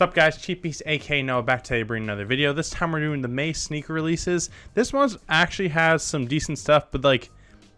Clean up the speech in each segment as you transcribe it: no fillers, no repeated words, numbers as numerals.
What's up, guys? Cheapies, aka Noah, back today to bring another video. This time we're doing the May sneaker releases. This one actually has some decent stuff, but like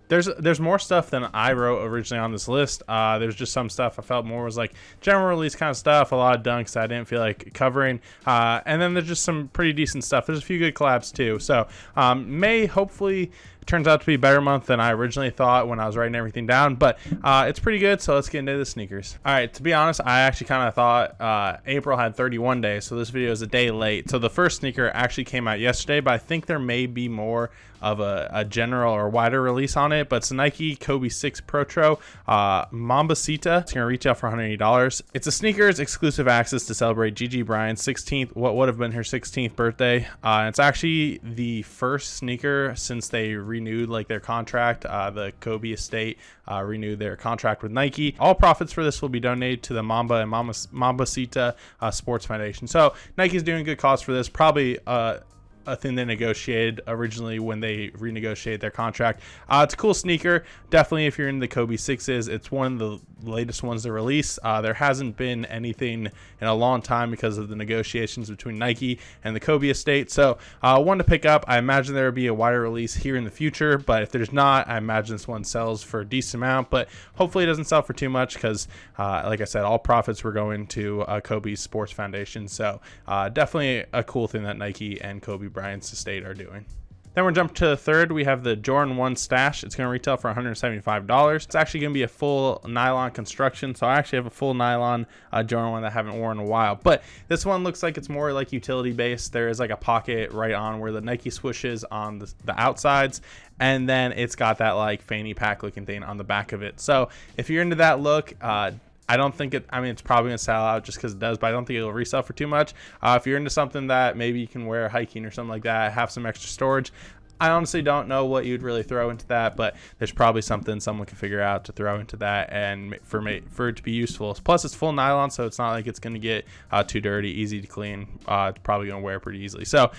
there's more stuff than I wrote originally on this list. There's just some stuff I felt more was like general release kind of stuff, a lot of dunks I didn't feel like covering, and then there's just some pretty decent stuff. There's a few good collabs too. So May hopefully turns out to be a better month than I originally thought when I was writing everything down, but it's pretty good. So let's get into the sneakers. All right, to be honest, I actually kind of thought April had 31 days, so this video is a day late. So the first sneaker actually came out yesterday, but I think there may be more of a general or wider release on it. But it's a Nike Kobe 6 Pro Tro Mambacita. It's gonna retail for $180. It's a sneakers exclusive access to celebrate Gigi Bryant's 16th, what would have been her 16th birthday. It's actually the first sneaker since they renewed like their contract. The Kobe estate renewed their contract with Nike. All profits for this will be donated to the Mamba and Mambacita Sports Foundation. So Nike's doing a good cause for this. Probably a thing they negotiated originally when they renegotiated their contract. It's a cool sneaker. Definitely if you're into the Kobe 6s, it's one of the latest ones to release. There hasn't been anything in a long time because of the negotiations between Nike and the Kobe estate. So one to pick up. I imagine there will be a wider release here in the future, but if there's not, I imagine this one sells for a decent amount, but hopefully it doesn't sell for too much because like I said, all profits were going to Kobe's Sports Foundation. So definitely a cool thing that Nike and Kobe Bryant's estate are doing. Then we're jumping to the third. We have the Jordan 1 Stash. It's going to retail for $175. It's actually going to be a full nylon construction. So I actually have a full nylon Jordan 1 that I haven't worn in a while. But this one looks like it's more like utility based. There is like a pocket right on where the Nike swoosh is on the outsides. And then it's got that like fanny pack looking thing on the back of it. So if you're into that look, I don't think it, I mean, it's probably going to sell out just because it does, but I don't think it'll resell for too much. If you're into something that maybe you can wear hiking or something like that, have some extra storage, I honestly don't know what you'd really throw into that, but there's probably something someone can figure out to throw into that and for it to be useful. Plus, it's full nylon, so it's not like it's going to get too dirty, easy to clean. It's probably going to wear pretty easily. So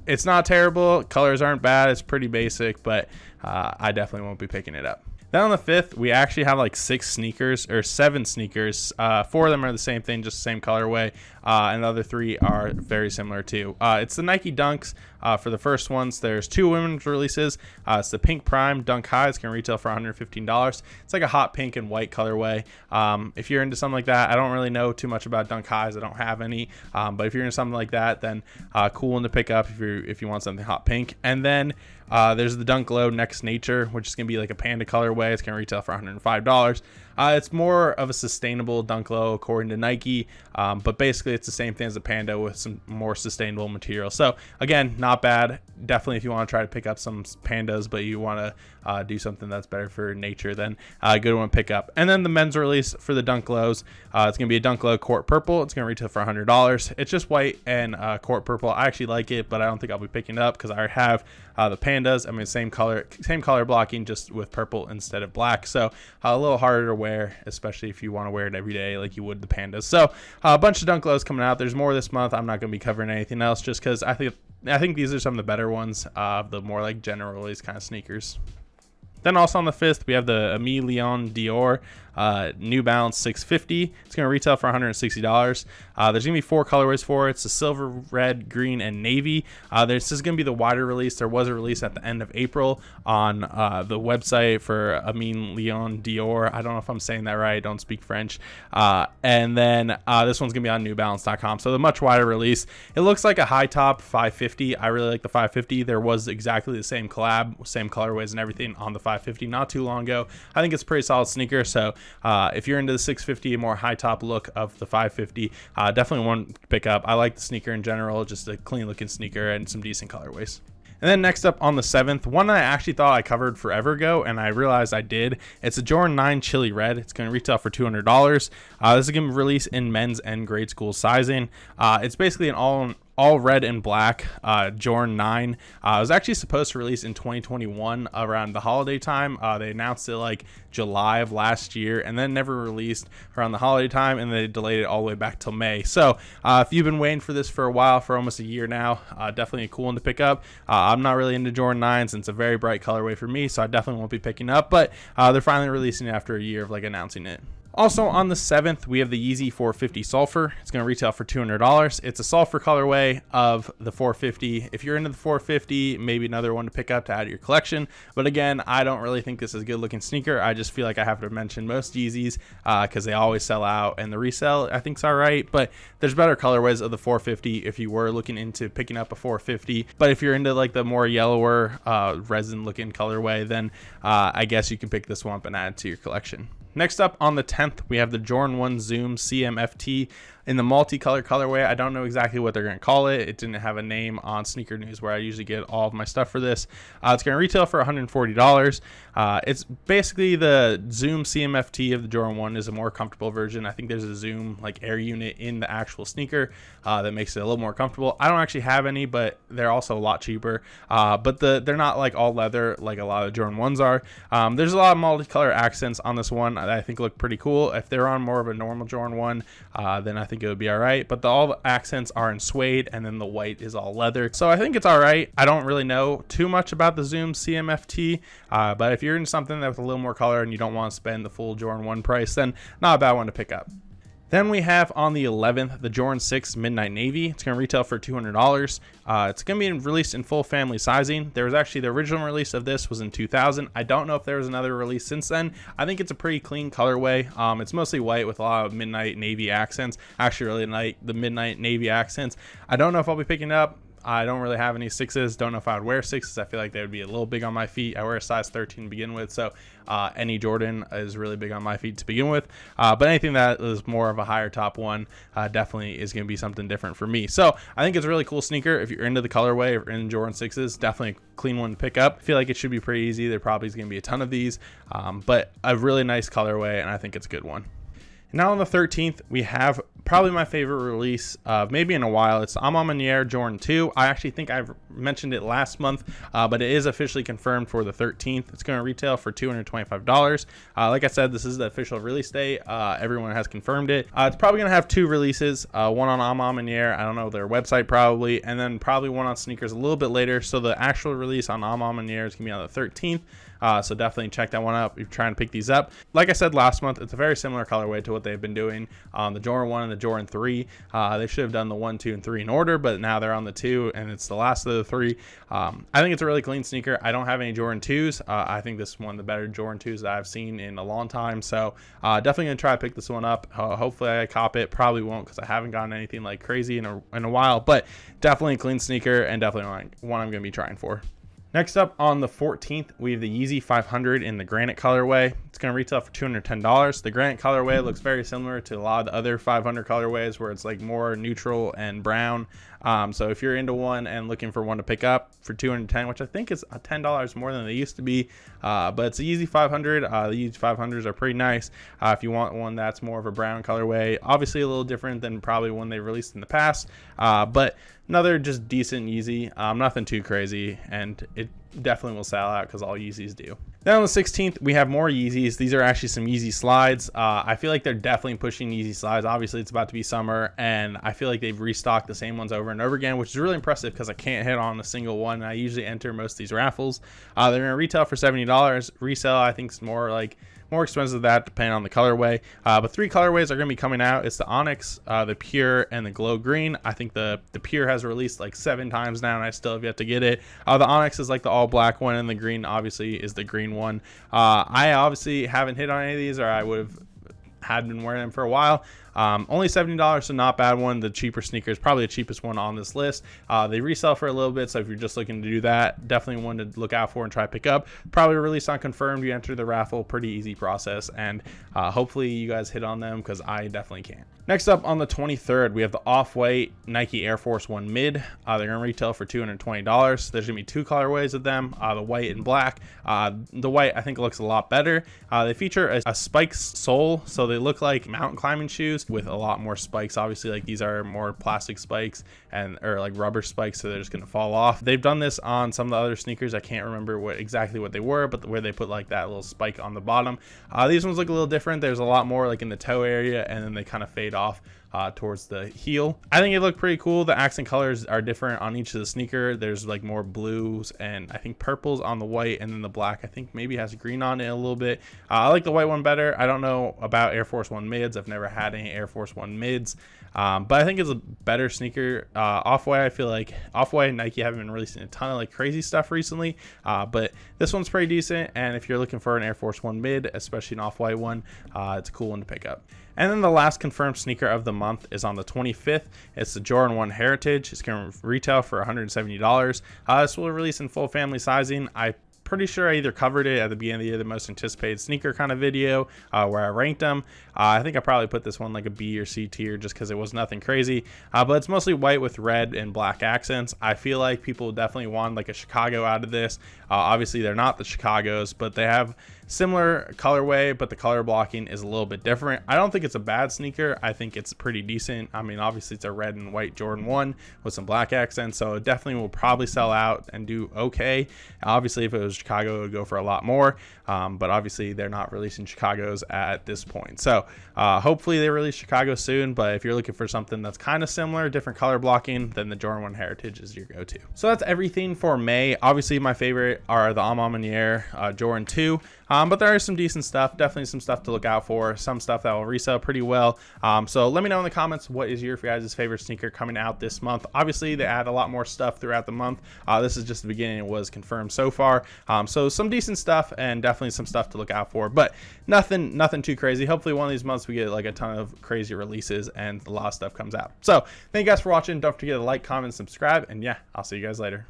it's not terrible. Colors aren't bad. It's pretty basic, but I definitely won't be picking it up. Then on the 5th, we actually have like 7 sneakers. 4 of them are the same thing, just the same colorway, and the other 3 are very similar too. It's the Nike Dunks. For the first ones, there's 2 women's releases. It's the Pink Prime Dunk High. It's going to retail for $115. It's like a hot pink and white colorway. If you're into something like that, I don't really know too much about Dunk Highs. I don't have any, but if you're into something like that, then cool one to pick up if you want something hot pink. And then there's the Dunk Low Next Nature, which is going to be like a panda colorway. It's going to retail for $105. It's more of a sustainable Dunk Low according to Nike, but basically it's the same thing as a panda with some more sustainable material. So again, not bad. Definitely if you want to try to pick up some pandas, but you want to do something that's better for nature, then a good one to pick up. And then the men's release for the Dunk Lows, it's going to be a Dunk Low Court Purple. It's going to retail for $100. It's just white and Court Purple. I actually like it, but I don't think I'll be picking it up because I already have the pandas. I mean, same color blocking, just with purple instead of black. So a little harder to wear, especially if you want to wear it every day like you would the pandas. So a bunch of Dunk Lows coming out. There's more this month. I'm not going to be covering anything else just because I think these are some of the better ones, the more like general release kind of sneakers. Then also on the 5th, we have the Ami Leon Dior New Balance 650. It's going to retail for $160. There's going to be 4 colorways for it. It's the silver, red, green, and navy. This is going to be the wider release. There was a release at the end of April on the website for Ami Leon Dior. I don't know if I'm saying that right. I don't speak French. And then this one's going to be on newbalance.com. So the much wider release. It looks like a high top 550. I really like the 550. There was exactly the same collab, same colorways and everything on the 550 not too long ago. I think it's a pretty solid sneaker. So if you're into the 650, a more high top look of the 550, definitely one to pick up. I like the sneaker in general, just a clean looking sneaker and some decent colorways. And then next up on the 7th, one I actually thought I covered forever ago, and I realized I did. It's a Jordan 9 Chili Red. It's going to retail for $200. This is going to be released in men's and grade school sizing. It's basically an all red and black Jordan 9. It was actually supposed to release in 2021 around the holiday time. They announced it like July of last year and then never released around the holiday time, and they delayed it all the way back till May. So if you've been waiting for this for a while, for almost a year now, definitely a cool one to pick up. I'm not really into Jordan 9s, and it's a very bright colorway for me, so I definitely won't be picking up, but they're finally releasing it after a year of like announcing it. Also on the 7th, we have the Yeezy 450 Sulfur. It's going to retail for $200. It's a Sulfur colorway of the 450. If you're into the 450, maybe another one to pick up to add to your collection. But again, I don't really think this is a good looking sneaker. I just feel like I have to mention most Yeezys because they always sell out, and the resale I think is all right. But there's better colorways of the 450 if you were looking into picking up a 450. But if you're into like the more yellower resin looking colorway, then I guess you can pick this one up and add it to your collection. Next up on the 10th, we have the Jordan 1 Zoom CMFT in the multicolor colorway. I don't know exactly what they're going to call it. It didn't have a name on Sneaker News where I usually get all of my stuff for this. It's going to retail for $140. It's basically the Zoom CMFT of the Jordan 1 is a more comfortable version. I think there's a Zoom like air unit in the actual sneaker that makes it a little more comfortable. I don't actually have any, but they're also a lot cheaper. But they're not like all leather like a lot of the Jordan 1s are. There's a lot of multicolor accents on this one that I think look pretty cool. If they're on more of a normal Jordan 1, then I think it would be all right. But all the accents are in suede, and then the white is all leather. So I think it's all right. I don't really know too much about the Zoom CMFT, but if you're in something that with a little more color and you don't want to spend the full Jordan 1 price, then not a bad one to pick up. Then we have on the 11th, the Jordan 6 Midnight Navy. It's going to retail for $200. It's going to be released in full family sizing. There was actually the original release of this was in 2000. I don't know if there was another release since then. I think it's a pretty clean colorway. It's mostly white with a lot of midnight navy accents. I actually really like the midnight navy accents. I don't know if I'll be picking it up. I don't really have any 6s. Don't know if I would wear 6s. I feel like they would be a little big on my feet. I wear a size 13 to begin with, so any Jordan is really big on my feet to begin with. But anything that is more of a higher top one definitely is going to be something different for me. So I think it's a really cool sneaker. If you're into the colorway or in Jordan 6s, definitely a clean one to pick up. I feel like it should be pretty easy. There probably is going to be a ton of these, but a really nice colorway, and I think it's a good one. Now on the 13th, we have probably my favorite release maybe in a while. It's the Amamaniere Jordan 2. I actually think I've mentioned it last month, but it is officially confirmed for the 13th. It's going to retail for $225. Like I said, this is the official release date. Everyone has confirmed it. It's probably going to have two releases, one on Amamaniere, I don't know, their website probably, and then probably one on sneakers a little bit later. So the actual release on Amamaniere is going to be on the 13th. So definitely check that one out if you're trying to pick these up. Like I said last month, it's a very similar colorway to what they've been doing on the Jordan 1 and the Jordan 3. They should have done the 1, 2, and 3 in order, but now they're on the 2, and it's the last of the 3. I think it's a really clean sneaker. I don't have any Jordan 2s. I think this is one of the better Jordan 2s that I've seen in a long time. So definitely going to try to pick this one up. Hopefully I cop it. Probably won't because I haven't gotten anything like crazy in a while, but definitely a clean sneaker and definitely one I'm going to be trying for. Next up on the 14th, we have the Yeezy 500 in the Granite colorway. It's going to retail for $210. The Granite colorway looks very similar to a lot of the other 500 colorways where it's like more neutral and brown. So if you're into one and looking for one to pick up for $210, which I think is $10 more than they used to be, but it's a Yeezy 500. The Yeezy 500s are pretty nice. If you want one that's more of a brown colorway, obviously a little different than probably one they released in the past, but another just decent Yeezy, nothing too crazy, and it definitely will sell out because all Yeezys do. Then on the 16th, we have more Yeezys. These are actually some Yeezy Slides. I feel like they're definitely pushing Yeezy Slides. Obviously, it's about to be summer, and I feel like they've restocked the same ones over and over again, which is really impressive because I can't hit on a single one. I usually enter most of these raffles. They're going to retail for $70. Resale, I think, is more expensive than that depending on the colorway, but 3 colorways are going to be coming out. It's the Onyx, the Pure, and the Glow Green. I think the Pure has released like 7 times now, and I still have yet to get it. The Onyx is like the all black one, and the green obviously is the green one. I obviously haven't hit on any of these, or I would have had been wearing them for a while. Only $70, so not bad one. The cheaper sneakers, probably the cheapest one on this list. They resell for a little bit, so if you're just looking to do that, definitely one to look out for and try to pick up. Probably release on confirmed. You enter the raffle, pretty easy process, and hopefully you guys hit on them because I definitely can't. Next up on the 23rd, we have the Off-White Nike Air Force 1 Mid. They're going to retail for $220. There's going to be 2 colorways of them, the white and black. The white, I think, looks a lot better. They feature a spiked sole, so they look like mountain climbing shoes with a lot more spikes. Obviously, like these are more plastic spikes or like rubber spikes, so they're just going to fall off. They've done this on some of the other sneakers. I can't remember exactly what they were, but where they put like that little spike on the bottom. These ones look a little different. There's a lot more like in the toe area, and then they kind of fade off towards the heel. I think it looked pretty cool. The accent colors are different on each of the sneaker. There's like more blues and I think purples on the white, and then the black I think maybe has green on it a little bit. I like the white one better. I don't know about Air Force One mids. I've never had any Air Force One mids, but I think it's a better sneaker. Off-White, I feel like Off-White and Nike haven't been releasing a ton of like crazy stuff recently, but this one's pretty decent, and if you're looking for an Air Force One mid, especially an Off-White one, it's a cool one to pick up. And then the last confirmed sneaker of the month is on the 25th. It's the Jordan 1 Heritage. It's going to retail for $170. This will release in full family sizing. I pretty sure I either covered it at the beginning of the year, the most anticipated sneaker kind of video, where I ranked them. I think I probably put this one like a B or C tier just because it was nothing crazy, but it's mostly white with red and black accents. I feel like people definitely want like a Chicago out of this. Obviously they're not the Chicagos, but they have similar colorway, but the color blocking is a little bit different. I don't think it's a bad sneaker. I think it's pretty decent. I mean, obviously it's a red and white Jordan 1 with some black accents, so it definitely will probably sell out and do okay. Obviously if it was Chicago, it would go for a lot more, but obviously they're not releasing Chicago's at this point. So hopefully they release Chicago soon, but if you're looking for something that's kind of similar, different color blocking, then the Jordan 1 Heritage is your go-to. So that's everything for May. Obviously my favorite are the A Ma Maniére Jordan 2. But there is some decent stuff, definitely some stuff to look out for, some stuff that will resell pretty well. So let me know in the comments, what is your guys' favorite sneaker coming out this month? Obviously they add a lot more stuff throughout the month. This is just the beginning. It was confirmed so far. So some decent stuff and definitely some stuff to look out for, but nothing too crazy. Hopefully one of these months we get like a ton of crazy releases and a lot of stuff comes out. So thank you guys for watching. Don't forget to like, comment, subscribe, and yeah, I'll see you guys later.